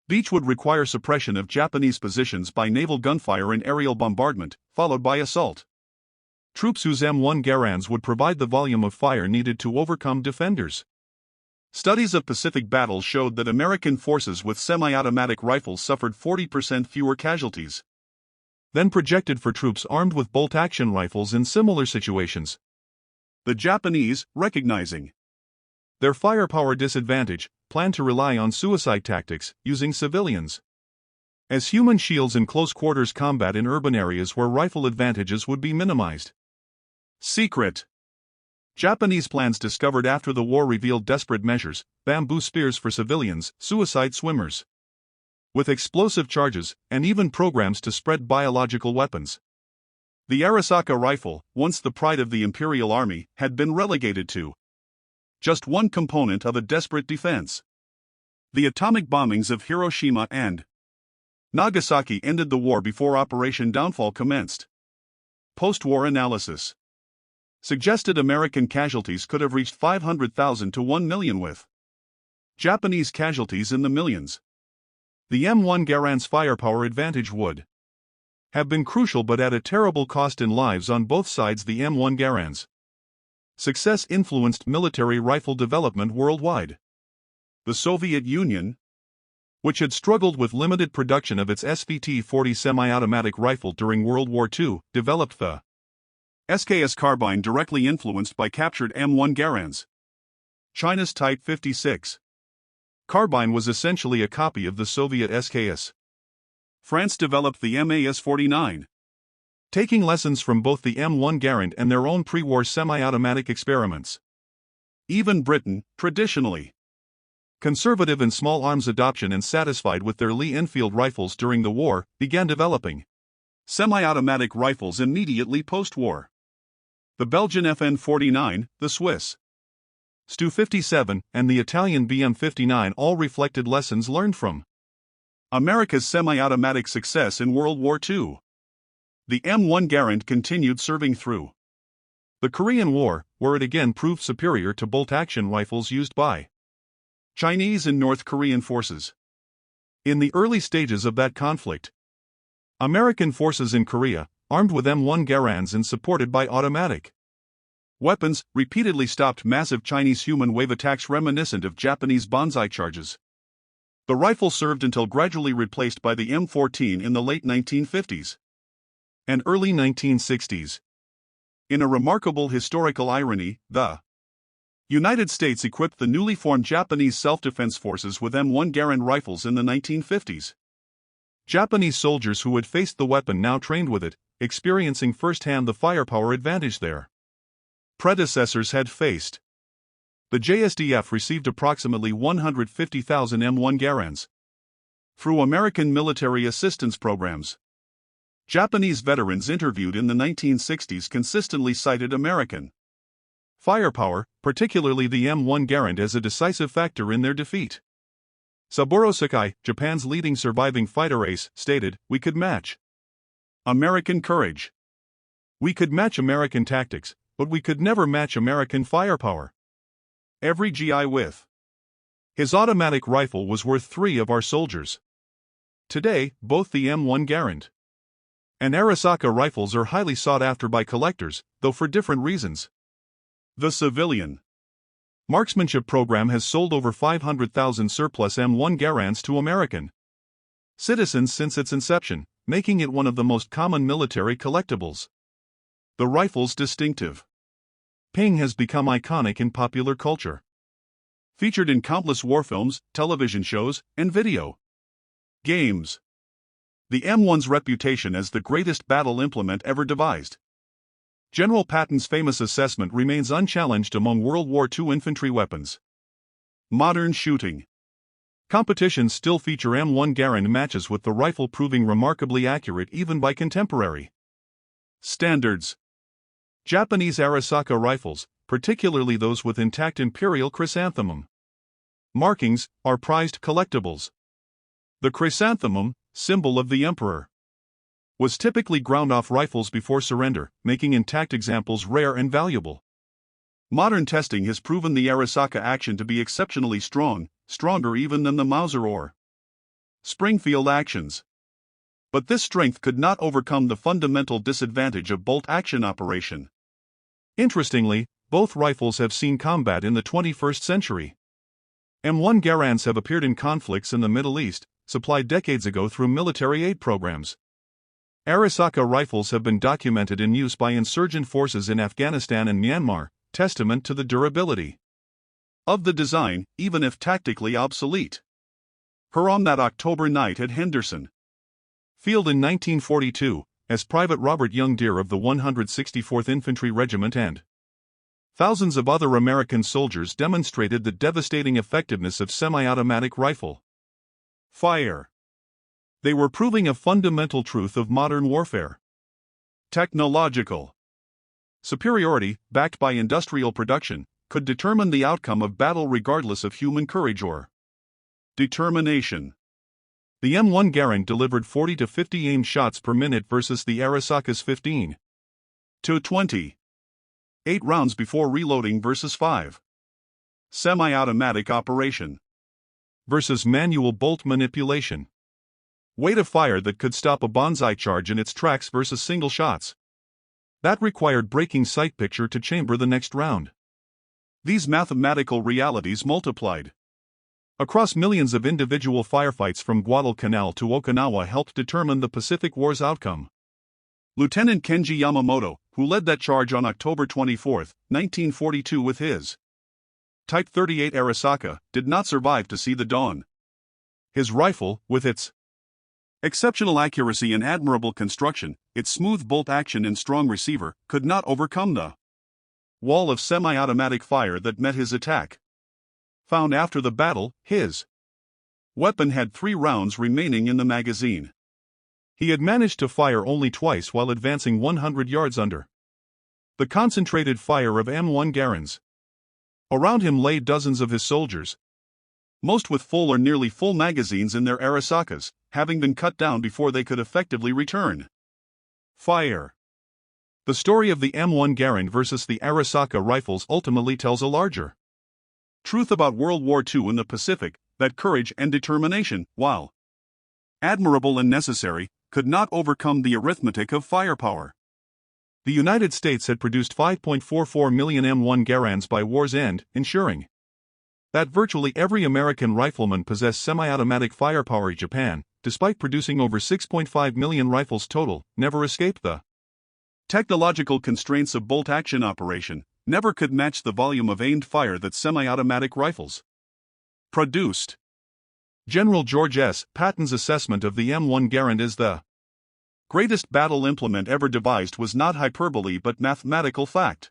beach would require suppression of Japanese positions by naval gunfire and aerial bombardment, followed by assault. Troops whose M1 Garands would provide the volume of fire needed to overcome defenders. Studies of Pacific battles showed that American forces with semi-automatic rifles suffered 40% fewer casualties than projected for troops armed with bolt-action rifles in similar situations. The Japanese, recognizing their firepower disadvantage, planned to rely on suicide tactics, using civilians as human shields in close-quarters combat in urban areas where rifle advantages would be minimized. Secret Japanese plans discovered after the war revealed desperate measures: bamboo spears for civilians, suicide swimmers with explosive charges, and even programs to spread biological weapons. The Arisaka rifle, once the pride of the Imperial Army, had been relegated to just one component of a desperate defense. The atomic bombings of Hiroshima and Nagasaki ended the war before Operation Downfall commenced. Post-war analysis suggested American casualties could have reached 500,000 to 1 million with Japanese casualties in the millions. The M1 Garand's firepower advantage would have been crucial but at a terrible cost in lives on both sides. The M1 Garand's success influenced military rifle development worldwide. The Soviet Union, which had struggled with limited production of its SVT-40 semi-automatic rifle during World War II, developed the SKS carbine directly influenced by captured M1 Garands. China's Type 56 carbine was essentially a copy of the Soviet SKS. France developed the MAS-49, taking lessons from both the M1 Garand and their own pre-war semi-automatic experiments. Even Britain, traditionally conservative in small arms adoption and satisfied with their Lee Enfield rifles during the war, began developing semi-automatic rifles immediately post-war. The Belgian FN-49, the Swiss Stu-57, and the Italian BM-59 all reflected lessons learned from America's semi-automatic success in World War II. The M1 Garand continued serving through the Korean War, where it again proved superior to bolt-action rifles used by Chinese and North Korean forces. In the early stages of that conflict, American forces in Korea, armed with M1 Garands and supported by automatic weapons, repeatedly stopped massive Chinese human wave attacks reminiscent of Japanese banzai charges. The rifle served until gradually replaced by the M14 in the late 1950s and early 1960s. In a remarkable historical irony, the United States equipped the newly formed Japanese self-defense forces with M1 Garand rifles in the 1950s. Japanese soldiers who had faced the weapon now trained with it, experiencing firsthand the firepower advantage their predecessors had faced. The JSDF received approximately 150,000 M1 Garands through American military assistance programs. Japanese veterans interviewed in the 1960s consistently cited American firepower, particularly the M1 Garand, as a decisive factor in their defeat. Saburo Sakai, Japan's leading surviving fighter ace, stated, "We could match American courage. We could match American tactics, but we could never match American firepower." Every GI with his automatic rifle was worth 3 of our soldiers. Today, both the M1 Garand and Arisaka rifles are highly sought after by collectors, though for different reasons. The civilian marksmanship program has sold over 500,000 surplus M1 Garands to American citizens since its inception, making it one of the most common military collectibles. The rifle's distinctive ping has become iconic in popular culture. Featured in countless war films, television shows, and video games. The M1's reputation as the greatest battle implement ever devised. General Patton's famous assessment remains unchallenged among World War II infantry weapons. Modern shooting competitions still feature M1 Garand matches, with the rifle proving remarkably accurate even by contemporary standards. Japanese Arisaka rifles, particularly those with intact imperial chrysanthemum markings, are prized collectibles. The chrysanthemum, symbol of the emperor, was typically ground off rifles before surrender, making intact examples rare and valuable. Modern testing has proven the Arisaka action to be exceptionally strong, stronger even than the Mauser or Springfield actions. But this strength could not overcome the fundamental disadvantage of bolt-action operation. Interestingly, both rifles have seen combat in the 21st century. M1 Garands have appeared in conflicts in the Middle East, supplied decades ago through military aid programs. Arisaka rifles have been documented in use by insurgent forces in Afghanistan and Myanmar, testament to the durability of the design, even if tactically obsolete. Her on that October night at Henderson Field in 1942, as Private Robert Young Deere of the 164th Infantry Regiment and thousands of other American soldiers demonstrated the devastating effectiveness of semi-automatic rifle fire. They were proving a fundamental truth of modern warfare. Technological superiority, backed by industrial production, could determine the outcome of battle regardless of human courage or determination. The M1 Garand delivered 40 to 50 aimed shots per minute versus the Arisaka's 15 to 20. 8 rounds before reloading versus 5. Semi-automatic operation versus manual bolt manipulation. Weight of fire that could stop a banzai charge in its tracks versus single shots. That required breaking sight picture to chamber the next round. These mathematical realities multiplied across millions of individual firefights from Guadalcanal to Okinawa helped determine the Pacific War's outcome. Lieutenant Kenji Yamamoto, who led that charge on October 24, 1942 with his Type 38 Arisaka, did not survive to see the dawn. His rifle, with its exceptional accuracy and admirable construction, its smooth bolt action and strong receiver, could not overcome the wall of semi-automatic fire that met his attack. Found after the battle, his weapon had 3 rounds remaining in the magazine. He had managed to fire only twice while advancing 100 yards under the concentrated fire of M1 Garands. Around him lay dozens of his soldiers, most with full or nearly full magazines in their Arisakas, having been cut down before they could effectively return fire. The story of the M1 Garand versus the Arisaka rifles ultimately tells a larger truth about World War II in the Pacific, that courage and determination, while admirable and necessary, could not overcome the arithmetic of firepower. The United States had produced 5.44 million M1 Garands by war's end, ensuring that virtually every American rifleman possessed semi-automatic firepower. Japan, despite producing over 6.5 million rifles total, never escaped the technological constraints of bolt-action operation, never could match the volume of aimed fire that semi-automatic rifles produced. General George S. Patton's assessment of the M1 Garand as the greatest battle implement ever devised was not hyperbole but mathematical fact.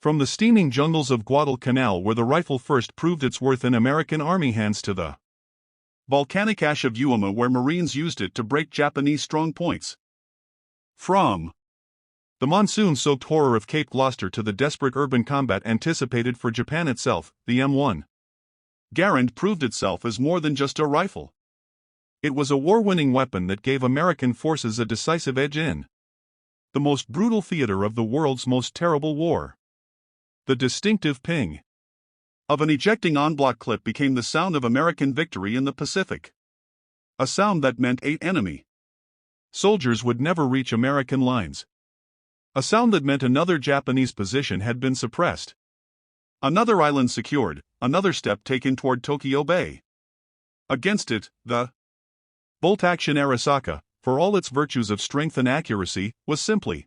From the steaming jungles of Guadalcanal, where the rifle first proved its worth in American Army hands, to the volcanic ash of Iwo Jima, where Marines used it to break Japanese strong points. From the monsoon-soaked horror of Cape Gloucester to the desperate urban combat anticipated for Japan itself, the M1 Garand proved itself as more than just a rifle. It was a war-winning weapon that gave American forces a decisive edge in the most brutal theater of the world's most terrible war. The distinctive ping of an ejecting en-bloc clip became the sound of American victory in the Pacific. A sound that meant 8 enemy soldiers would never reach American lines. A sound that meant another Japanese position had been suppressed. Another island secured, another step taken toward Tokyo Bay. Against it, the bolt-action Arisaka, for all its virtues of strength and accuracy, was simply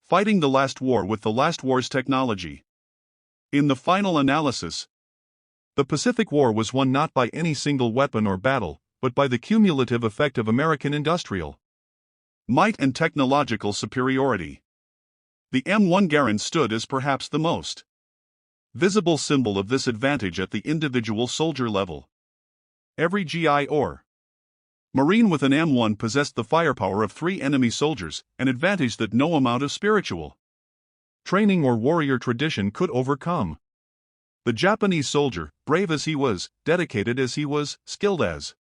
fighting the last war with the last war's technology. In the final analysis, the Pacific War was won not by any single weapon or battle, but by the cumulative effect of American industrial might and technological superiority. The M1 Garand stood as perhaps the most visible symbol of this advantage at the individual soldier level. Every GI or Marine with an M1 possessed the firepower of 3 enemy soldiers, an advantage that no amount of spiritual training or warrior tradition could overcome. The Japanese soldier, brave as he was, dedicated as he was, skilled as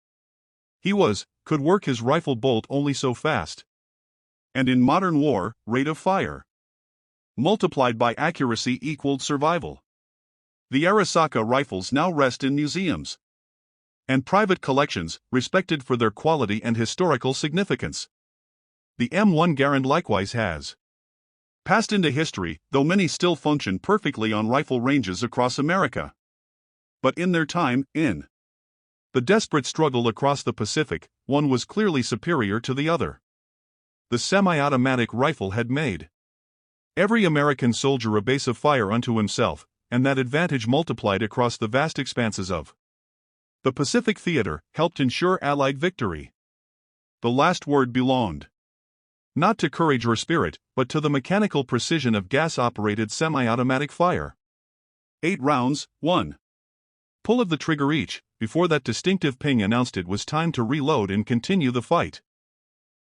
he was, could work his rifle bolt only so fast. And in modern war, rate of fire multiplied by accuracy equaled survival. The Arisaka rifles now rest in museums and private collections, respected for their quality and historical significance. The M1 Garand likewise has passed into history, though many still function perfectly on rifle ranges across America. But in their time, in the desperate struggle across the Pacific, one was clearly superior to the other. The semi-automatic rifle had made every American soldier a base of fire unto himself, and that advantage multiplied across the vast expanses of the Pacific theater helped ensure Allied victory. The last word belonged not to courage or spirit, but to the mechanical precision of gas-operated semi-automatic fire. 8 rounds, 1 pull of the trigger each, before that distinctive ping announced it was time to reload and continue the fight.